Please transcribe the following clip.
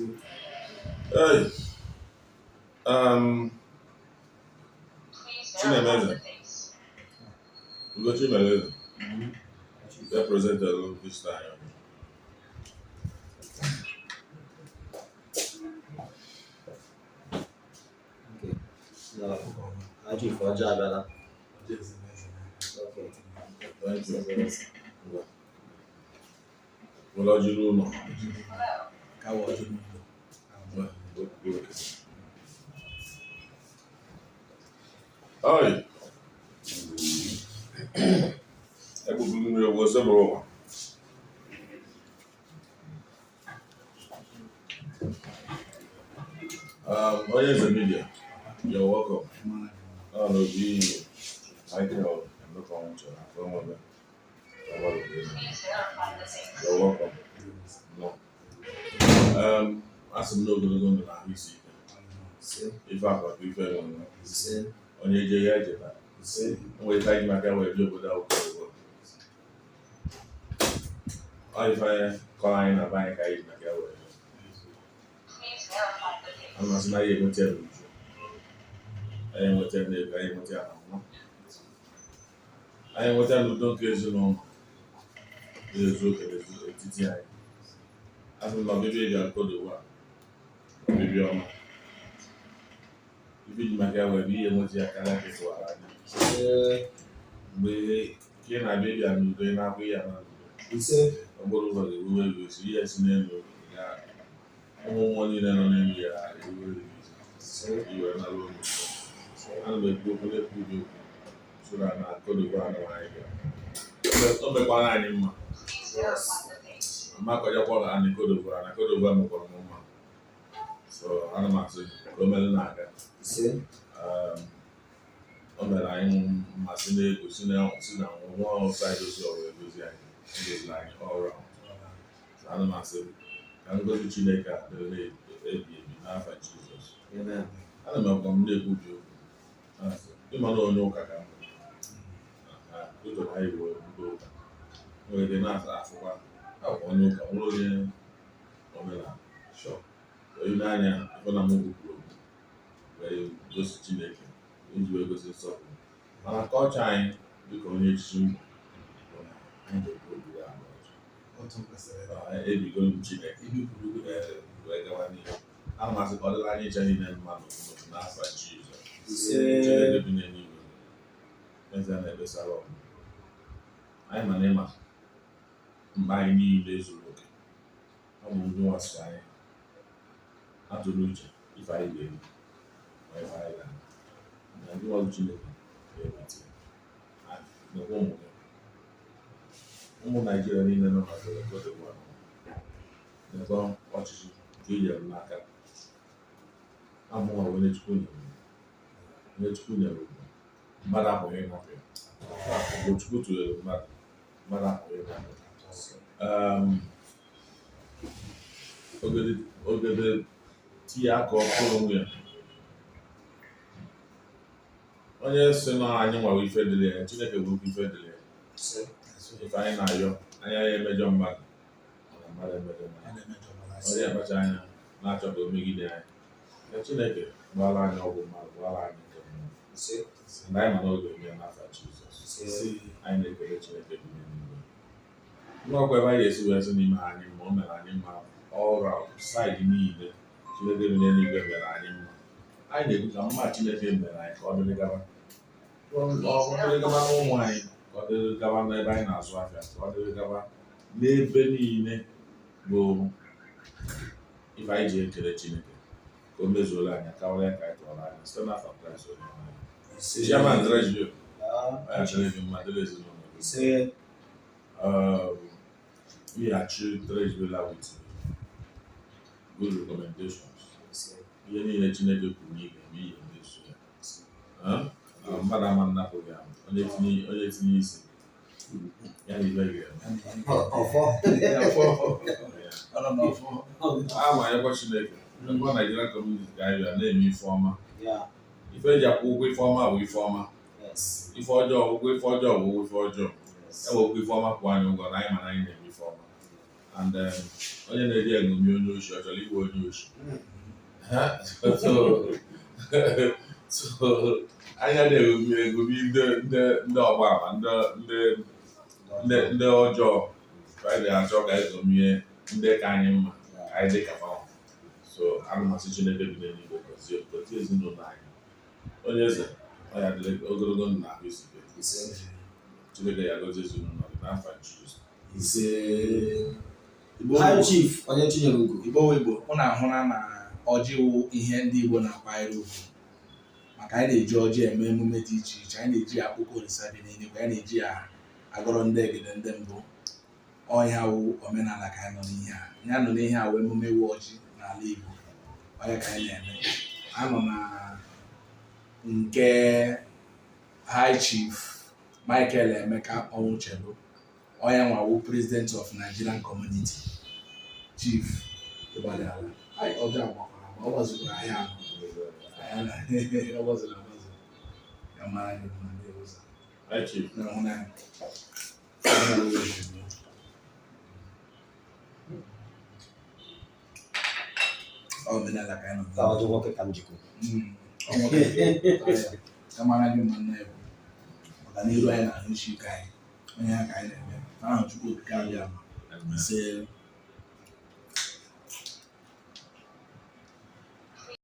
Hey, Chinemeze. We go Chinemeze. Represent a little this time. Okay. No, actually for a job, Ella. Okay. Thank you. Well, I do know. Hi. I will bring you a several. Audience and media, you're welcome. Oh, no, be Michael, I'm not going to from one. You're welcome. No. As I'm not going to go to the easy. If I could be fair on your J. We take my way without. If I climb a bank, I eat my way. I must not even tell you. I am what I am what I am what I don't get you know. Is okay, it's TTI. As I'm not maybe I'll go to work. Maybe I'm if you make a way, be a multi academic to our we can I baby and doing our way and He said, I'm going over the way we see yes in one in an area. You are not alone. And we go to the so that I go to one of my don't be one anymore. I'm not going to call and go to one. I go to one more. So I'm not saying, come and naga. he said, On the line, Masine, Kusina, one outside those is like all around. So I'm not saying, I'm going to Chineka, the lady, half and Jesus. Amen. I don't know, I'm going to you. You might not know Kaka. You don't have to go. Well, they're not Africa. I want to know Cambodia. Sure. So you know, if I'm moving, where you go to Chineke, you go to something. And I call China because you should. I'm going to go to that. If you go to Chineke, you go to I'm as a other line, Jenny, and man, not for Jesus. He said, Living in you. And then I was alone. I'm an Emma. My need is looking. I will do what's fine. I to lose if I live. If I land. I do what you live. No one. Ụmụ Naijiria niile nọ na Cote d'Ivoire na-ekwe ọchịchị nke enyere n'aka amụwa onye Chukwu nyere mmadụ apụghị ịnapụ ya mgbe Chukwu tụnyere mmadụ apụghị ịnapụ ogede tinye aka ọkụrụ onwe ya onye si na anyị nwawa ife dịrị ya Chineke bụ ife dịrị ya ife anyị na-ayọ anya ya emejọ mmadụ mana mmadụ emejọ mmadụ onye akpacha anya na-achọ ka o megide anyị na Chineke gbara anyị ọgwụ mmadụ gbara anyị nke mmadụ na anyị ma n'oge eme n'afọ Jizọs anyị na-ekele Chineke dị n'eluigwe ngwakwa ebe anyị ga-esi wee sị n'ime anyị ma o mere anyị mma ọrụ saịdị niile Chineke dị n'eluigwe mere anyị mma anyị na-ekwu ka mma Chineke mere anyị ka ọ dịrị gaba n'ụmụ anyị ka ọ dịrị gaba n'ebe anyị na-azụ ahịa ka ọ dịrị gaba n'ebe niile bụ ife anyị ji ekele Chineke ka o mezuola anya karịa ka anyị tụọrọ anya site n'afọ Kraịst onye nwe anyị. Chairman Treasury anyị chere gị mma dịrị ezinụlọ gị ịghachi Treasury with good recommendations ihe niile Chineke kwuru na ị ga-eme ihe na-eso ya mmadụ ama nnapụ gị ahụ onye tinye isi ya na ibe ga-eme ama anyakwa Chineke ngwa Nigerian community ga-abịa na-eme ife ọma ife eji akwụ ụgwọ ife ọma bụ ife ọma ife ọjọọ ụgwọ ife ọjọọ bụ ụgwọ ife ọjọọ ewekwa ife ọma kwụ anyị ụgwọ na anyị mana anyị na-eme ife ọma and onye na-eji egomi onye oshi ọ chọrọ igwe onye oshi so anya na-egomi ndị ọgba ama ndị ọjọọ anyị ga-achọ ka egomie ndị ka anyị mma ka anyị dị ka mmanwụ. So ana m asị Chineke bi n'eluigwe gọzie ezinụlọ anyị. Onye eze ọ ya dịrị ogologo ndụ na ahụ isi ike. Chineke ya gọzie ezinụlọ gị n'afọ Jizọs. High Chief onye Chinyere Ugo. Igbo ọ na-ahụra na ọjị wụ ihe ndị Igbo na-akwanyere ugwu maka anyị na-eji ọjị eme emume dị iche iche. Anyị na-eji ya akpụkọ Olisa bi n'eluigwe, anyị na-eji ya agọrọ ndị egede ndị mbụ. Ọhịa wụ omenala ka anyị nọ n'ihe a. Ihe nọ n'ihe a wụ emume wụ ọjị n'ala Igbo. Ọhịa ka anyị na-eme. Anọ na nke High Chief Michael Emeka Onwuchelu. Ọhịa nwawu President of Nigerian Community. Chief Ịgbadala. Ọjọọ agbakwara ma ọ gbaziri ahịa ahụ. Ọ gbaziri agbazi. Ya mara gị na ndị ụzọ. Hi Chief. Na-ahụ na omenala ka anyị nọ. Ka ọjọọ nwoke ka m jikọ. Ya mara gị ma nna ya bụ maka n'iru anyị na-ahụ isi ike anyị. Onye ya ka anyị na-eme. Ahụ Chukwu okike abịa ise